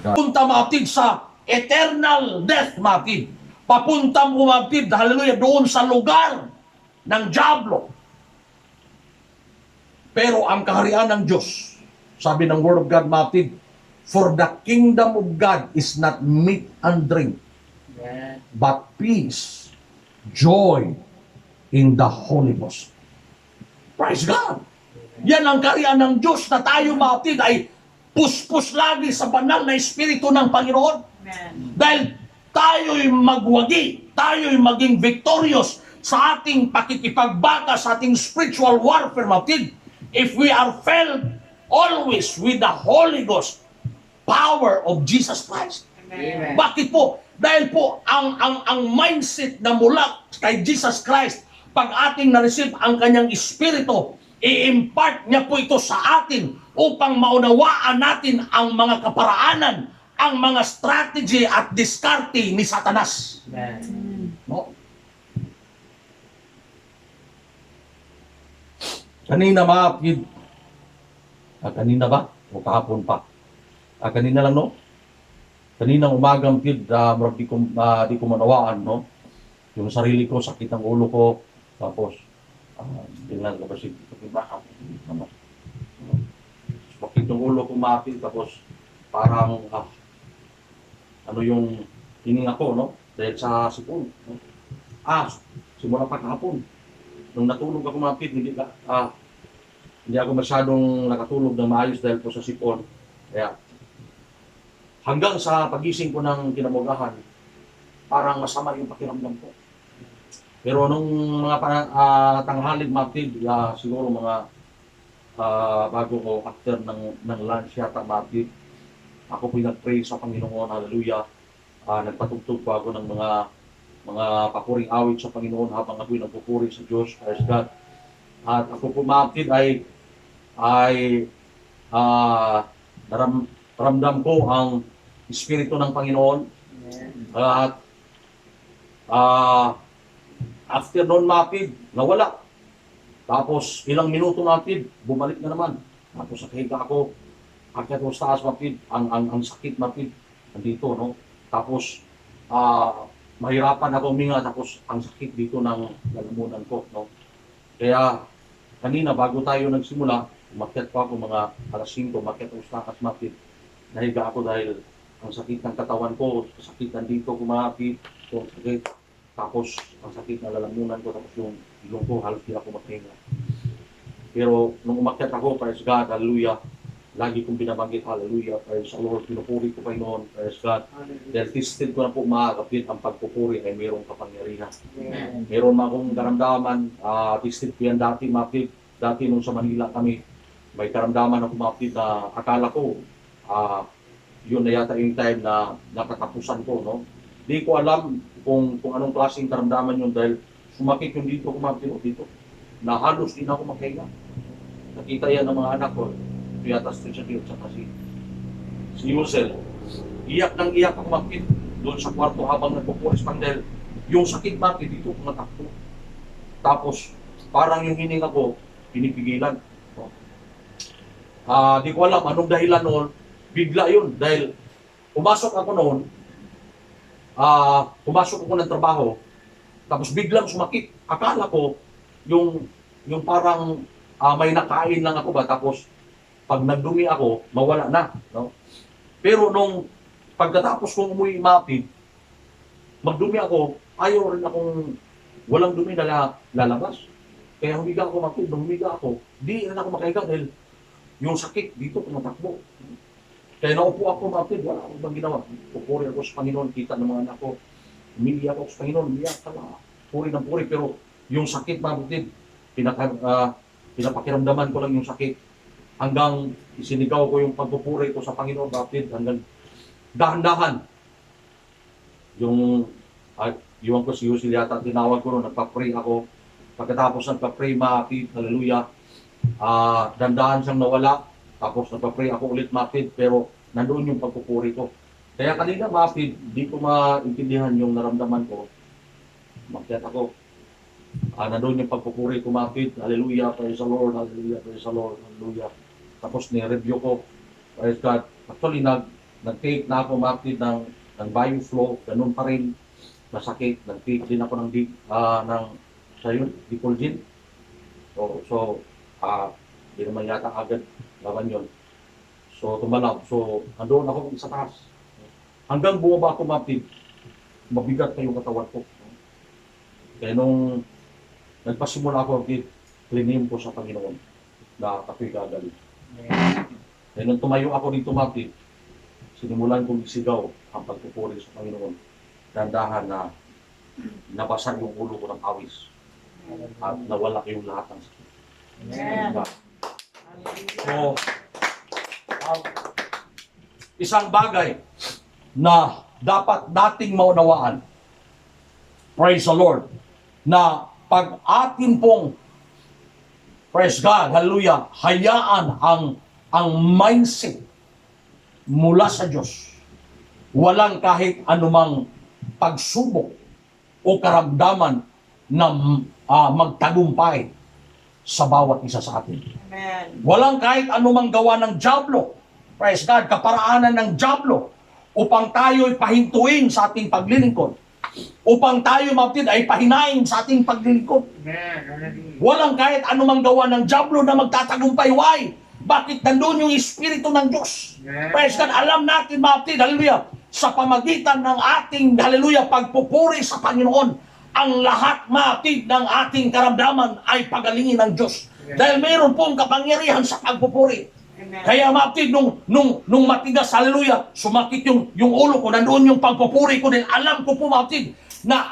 Punta matid sa eternal death matid. Papunta mo matid, hallelujah, doon sa lugar ng diablo. Pero ang kaharian ng Diyos, sabi ng Word of God matid, for the kingdom of God is not meat and drink, but peace, joy in the Holy Ghost. Praise God! Yan ang kaharian ng Diyos na tayo matid ay puspos lagi sa banal na Espiritu ng Panginoon. Amen. Dahil tayo'y magwagi, tayo'y maging victorious sa ating pakikipagbaka, sa ating spiritual warfare, matid. If we are filled always with the Holy Ghost, power of Jesus Christ. Amen. Bakit po? Dahil po, ang mindset na mula kay Jesus Christ, pag ating na-receive ang kanyang Espiritu, i-impart niya po ito sa atin upang maunawaan natin ang mga kaparaanan, ang mga strategy at diskarte ni Satanas. Amen. No? Kanina ba? Kanina ba? O kahapon pa? Kanina lang, no? Kaninang umagang di ko manawaan, no? Yung sarili ko, sakit ng ulo ko, tapos, tingnan ko ba si bakit? Bakit yung ulo ko mapil, tapos parang, ano yung hininga ko, no? Dahil sa sipon, no? Simula pa kahapon. Nung natulog ako mapil, hindi ako masyadong nakatulog ng maayos dahil po sa sipon. Kaya, hanggang sa pagising ko ng kinabugahan, parang masama yung pakiramdam ko. Pero nung mga tanghalig mapil, siguro mga bago ko after ng lunch yata mapil, ako po nag-pray sa Panginoon, hallelujah. Nagpatugtog po ako ng mga papuring awit sa Panginoon habang ako'y nagpupuri sa Diyos, praise God. At ako po mapil ay ramdam ko ang Espiritu ng Panginoon. At after noon mapid, nawala. Tapos ilang minuto mapid, bumalik na naman. Tapos nakahiga ako, akyat ko sa taas mapid, ang sakit mapid, nandito, no? Tapos mahirapan ako huminga, tapos ang sakit dito ng lalamunan ko, no? Kaya kanina bago tayo nagsimula, umakyat pa ako mga alas 5, umakyat ako sa taas mapid. Nahiga ako dahil ang sakit ng katawan ko, sakit nandito, kumapit, so sakit. Tapos, ang sakit na lalamunan ko, tapos yung ilong ko, halos di ako magpahinga. Pero, nung umakyat ako, praise God, hallelujah, lagi kong binabanggit, hallelujah, praise the Lord, pinupuri ko pa noon, praise God. Dahil tested ko na po makakapit ang pagpupuri ay mayroong kapangyarihan. Amen. Meron na akong karamdaman, tested ko yan dati, mapit. Dati nung sa Manila kami, may karamdaman ako mapit na akala ko, yun na yata yung time na nakatapusan ko, no? Di ko alam kung anong klaseng karamdaman yun dahil sumakit yung dito, kumapit dito. Na halos din ako makahinga. Nakita yan ng mga anak ko. Ito yata sa saka si Yusel. Iyak ng iyak ako mapit doon sa kwarto habang nagpupuris pang dahil yung sakit mapit dito kumatakbo. Tapos parang yung hininga ko, pinipigilan. Di ko alam anong dahilan noon. Bigla yun dahil pumasok ako noon, pumasok ako ng trabaho, tapos biglang sumakit. Akala ko yung parang may nakain lang ako ba, tapos pag nagdumi ako, mawala na. No? Pero nung pagkatapos kong umuwi mapid, magdumi ako, ayaw rin akong walang dumi na lalabas. Kaya humiga ako mapid, nung humiga ako, di rin ako makahiga dahil yung sakit dito tumatakbo. Kaya naupo ako mapid, wala akong bang ginawa. Pupuri ako sa Panginoon, kita ng mga anak ko. Umiiyak ako sa Panginoon, umiiyak ka na. Puri ng puri, pero yung sakit mapid, pinapakiramdaman ko lang yung sakit. Hanggang isinigaw ko yung pagpupuri ko sa Panginoon mapid, hanggang dahan-dahan. Yung ko si Yusil yata, tinawag ko noon, nagpa-pray ako. Pagkatapos nagpa-pray mapid, hallelujah, dandahan siyang nawala. Tapos nagpa-pray ako ulit mapid, pero nandoon yung pagpupuri ko. Kaya kanina mapid, di ko maintindihan yung naramdaman ko. Makyat ako. Nandoon yung pagpupuri ko mapid, hallelujah, praise the Lord, hallelujah, praise the Lord, hallelujah. Tapos ni-review ko, praise God, Actually, nag-take na ako mapid ng BioFlow, ganun pa rin, masakit. Nag-take din ako ng Dipolgin. Hindi naman yata agad laban yun. So, tumalaw. So, andoon ako sa taas. Hanggang bumaba ako mapid, mabigat na yung katawan ko. Kaya nung nagpasimula ako, klinim ko sa Panginoon na ako'y gagaling. Kaya nung tumayo ako dito mapid, sinimulan kong isigaw ang pagpupuri sa Panginoon. Dandahan na nabasag yung ulo ko ng awis at nawala yung lahat ng sakit. Diba? So, isang bagay na dapat nating maunawaan, praise the Lord, na pag atin pong, praise God, hallelujah, hayaan ang mindset mula sa Diyos, walang kahit anumang pagsubok o karamdaman na magtagumpay sa bawat isa sa atin. Amen. Walang kahit anumang gawa ng dyablo, praise God, kaparaanan ng dyablo, upang tayo'y pahintuin sa ating paglilingkod, upang tayo mapatid ay pahinain sa ating paglilingkod. Walang kahit anumang gawa ng dyablo na magtatagumpay. Why? Bakit nandun yung Espiritu ng Diyos? Praise God, alam natin mapatid, hallelujah, sa pamagitan ng ating, hallelujah, pagpupuri sa Panginoon, ang lahat mapatid ng ating karamdaman ay pagalingin ng Diyos. Dahil mayroon pong kapangyarihan sa pagpupuri. Amen. Kaya mapatid, nung matigas, hallelujah, sumakit yung ulo ko, nandoon yung pagpupuri ko din. Alam ko po mapatid, na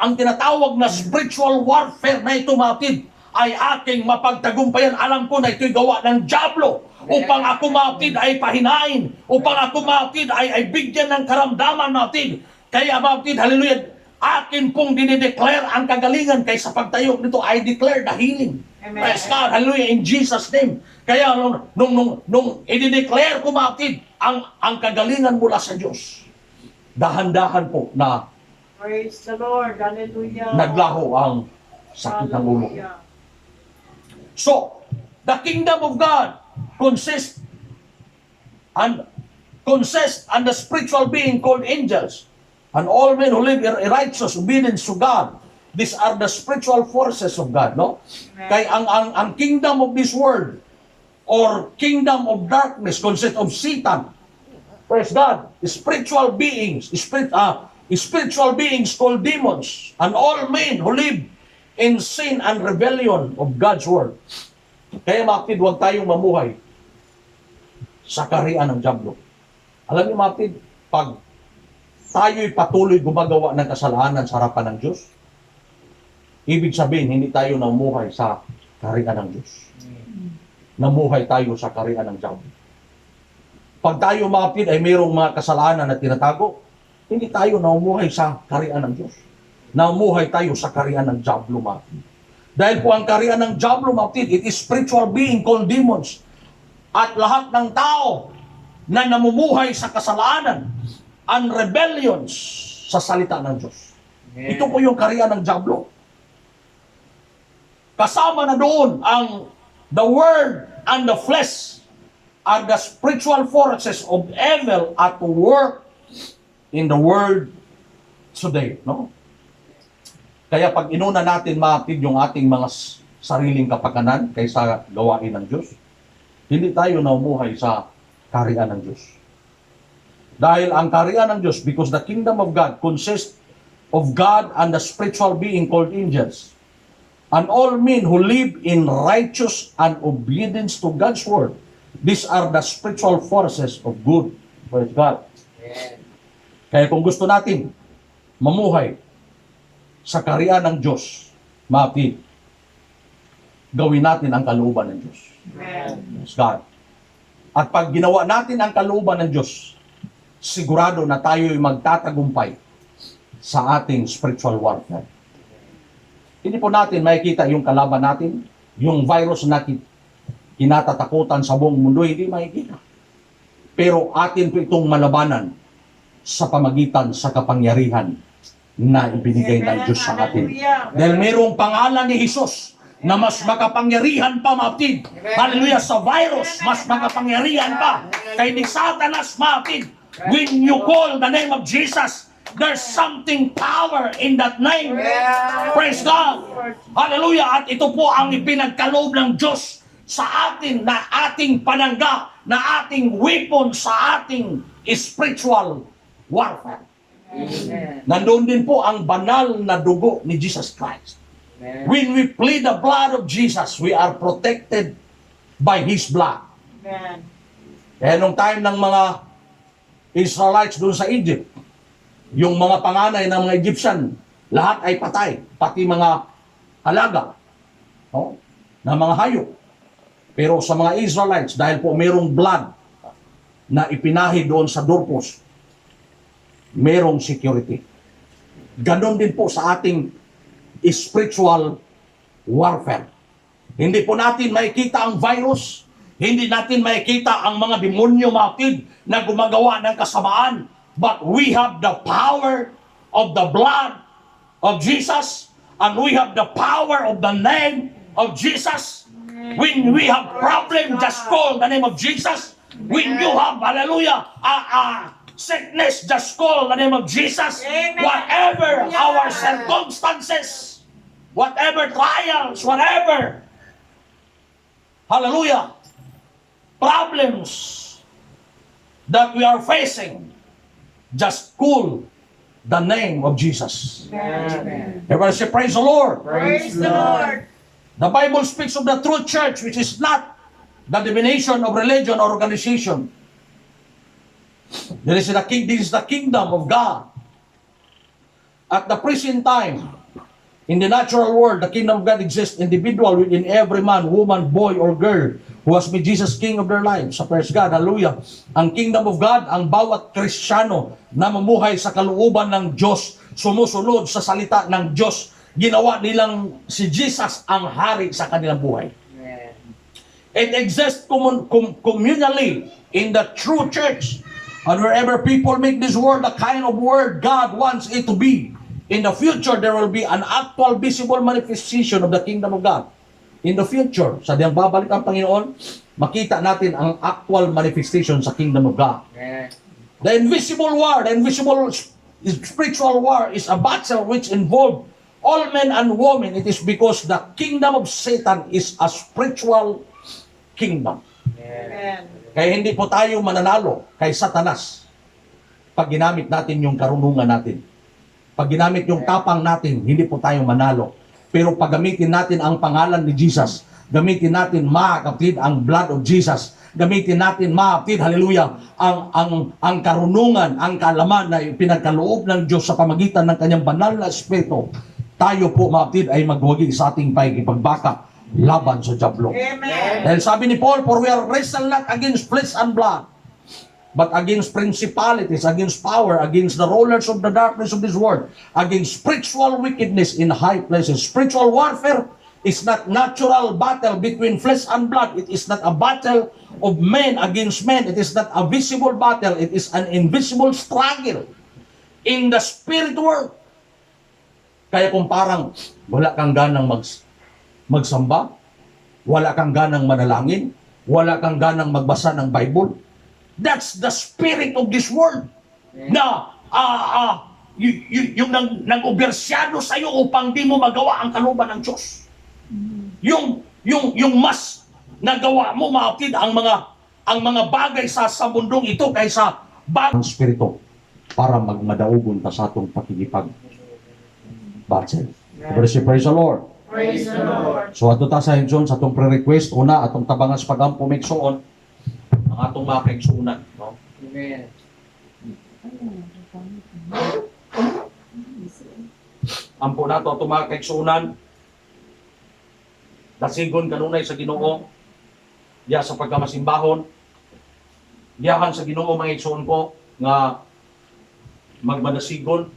ang tinatawag na spiritual warfare na ito mapatid, ay aking mapagtagumpayan. Alam ko na ito'y gawa ng dyablo upang ako mapatid ay pahinain, upang ako mapatid ay bigyan ng karamdaman mapatid. Kaya mapatid, hallelujah, akin pong dinideclare ang kagalingan kaysa pagtayo nito, I declare the healing. Amen. Praise God, hallelujah, in Jesus' name. Kaya nung i-declare ko mapatid ang kagalingan mula sa Diyos, dahan-dahan po na Praise the Lord. Hallelujah. naglaho ang sakit ng ulo. Hallelujah. So, the kingdom of God consists and the spiritual being called angels, and all men who live in righteous obedience to God. These are the spiritual forces of God, no? Amen. Kaya ang kingdom of this world or kingdom of darkness consists of Satan. Praise God. Spiritual beings, spiritual beings called demons, and all men who live in sin and rebellion of God's word. Kaya mapatid, huwag tayong mamuhay sa kaharian ng dyablo. Alam niyo mapatid, pag tayo'y patuloy gumagawa ng kasalanan sa harapan ng Diyos, ibig sabihin, hindi tayo namuhay sa kaharian ng Diyos. Namuhay tayo sa kaharian ng dyablo. Pag tayo mapatid ay mayroong mga kasalanan na tinatago, hindi tayo namuhay sa kaharian ng Diyos. Namuhay tayo sa kaharian ng dyablo mapatid. Dahil po ang kaharian ng dyablo mapatid, it is spiritual being called demons. At lahat ng tao na namumuhay sa kasalanan and rebellions sa salita ng Diyos. Ito po yung kaharian ng dyablo. Kasama na doon ang the word and the flesh are the spiritual forces of evil at work in the world today, no? Kaya pag inuna natin mapatid yung ating mga sariling kapakanan kaysa gawain ng Diyos, hindi tayo naumuhay sa kaharian ng Diyos. Dahil ang kaharian ng Diyos, because the kingdom of God consists of God and the spiritual being called angels, and all men who live in righteous and obedience to God's word. These are the spiritual forces of good. Praise God. Kaya kung gusto natin mamuhay sa kaharian ng Diyos, mapatid, gawin natin ang kalooban ng Diyos. Amen. Praise God. At pag ginawa natin ang kalooban ng Diyos, sigurado na tayo'y magtatagumpay sa ating spiritual warfare. Hindi po natin makikita yung kalaban natin, yung virus na kinatatakutan sa buong mundo, hindi makikita. Pero atin po itong malabanan sa pamagitan sa kapangyarihan na ibinigay ng Diyos sa atin. Hallelujah. Dahil mayroong pangalan ni Jesus na mas makapangyarihan pa, mapatid. Hallelujah, sa virus, mas makapangyarihan pa. Kay ni Satanas, mapatid. When you call the name of Jesus, there's something power in that name. Praise God. Hallelujah. At ito po ang ipinagkaloob ng Diyos sa atin na ating panangga, na ating weapon sa ating spiritual warfare. Amen. Nandun din po ang banal na dugo ni Jesus Christ. When we plead the blood of Jesus, we are protected by His blood. Amen. Kaya nung time ng mga Israelites doon sa Egypt, yung mga panganay ng mga Egyptian, lahat ay patay, pati mga alaga, no? Na mga hayop. Pero sa mga Israelites, dahil po mayroong blood na ipinahi doon sa doorpost, mayroong security. Ganon din po sa ating spiritual warfare. Hindi po natin makikita ang virus, hindi natin makikita ang mga demonyo, mapatid, na gumagawa ng kasamaan. But we have the power of the blood of Jesus, and we have the power of the name of Jesus. When we have problem, just call the name of Jesus. When you have, hallelujah, sickness, just call the name of Jesus. Amen. Whatever our Yeah. circumstances, whatever trials, whatever, hallelujah, problems that we are facing, just call the name of Jesus. Amen. Everybody say, praise the Lord. Praise the Lord. The Bible speaks of the true church, which is not the denomination of religion or organization. This is the kingdom of God. At the present time, in the natural world, the kingdom of God exists individual within every man, woman, boy, or girl who has made Jesus king of their lives. Sa praise God, hallelujah. Ang kingdom of God, ang bawat Kristiyano na mamuhay sa kalooban ng Diyos, sumusunod sa salita ng Diyos, ginawa nilang si Jesus ang hari sa kanilang buhay. It exists communally in the true church. And wherever people make this world the kind of world God wants it to be, in the future, there will be an actual visible manifestation of the kingdom of God. In the future, sa diyang babalik ang Panginoon, makita natin ang actual manifestation sa kingdom of God. The invisible war, the invisible spiritual war is a battle which involves all men and women. It is because the kingdom of Satan is a spiritual kingdom. Amen. Kaya hindi po tayo mananalo kay Satanas pag ginamit natin yung karunungan natin. Pag ginamit yung tapang natin, hindi po tayo manalo. Pero pag gamitin natin ang pangalan ni Jesus, gamitin natin, mga kapatid, ang blood of Jesus, gamitin natin, mga kapatid, hallelujah, ang karunungan, ang kaalaman na pinagkaloob ng Diyos sa pamagitan ng kanyang banal na espiritu, tayo po, mga kapatid, ay magwagi sa ating pakikipagbaka laban sa diablo. Amen. Dahil sabi ni Paul, for we are wrestle not against flesh and blood, but against principalities, against power, against the rulers of the darkness of this world, against spiritual wickedness in high places. Spiritual warfare is not natural battle between flesh and blood. It is not a battle of men against men. It is not a visible battle. It is an invisible struggle in the spirit world. Kaya kung parang wala kang ganang magsamba, wala kang ganang manalangin, wala kang ganang magbasa ng Bible, that's the spirit of this world. Na yung nang-obersyado sa iyo upang di mo magawa ang kalooban ng Diyos. Yung mas nagawa mo, mapatid, ang mga bagay sa mundong ito kaysa bagay ng spirito para magmadaugon ta sa atong pakikipag battle. Praise the Lord. Praise the Lord. So ato ta sa John sa atong pre-request, una atong tabangan sa pagampo migsuon ang atong mga kaigsuunan, no? Amen. Ampo nato atong mga kaigsuunan, dasigon kanunay sa Ginoo, diya sa pagkamasimbahon, diyahan sa Ginoo mga igsuon ko nga magmadasigon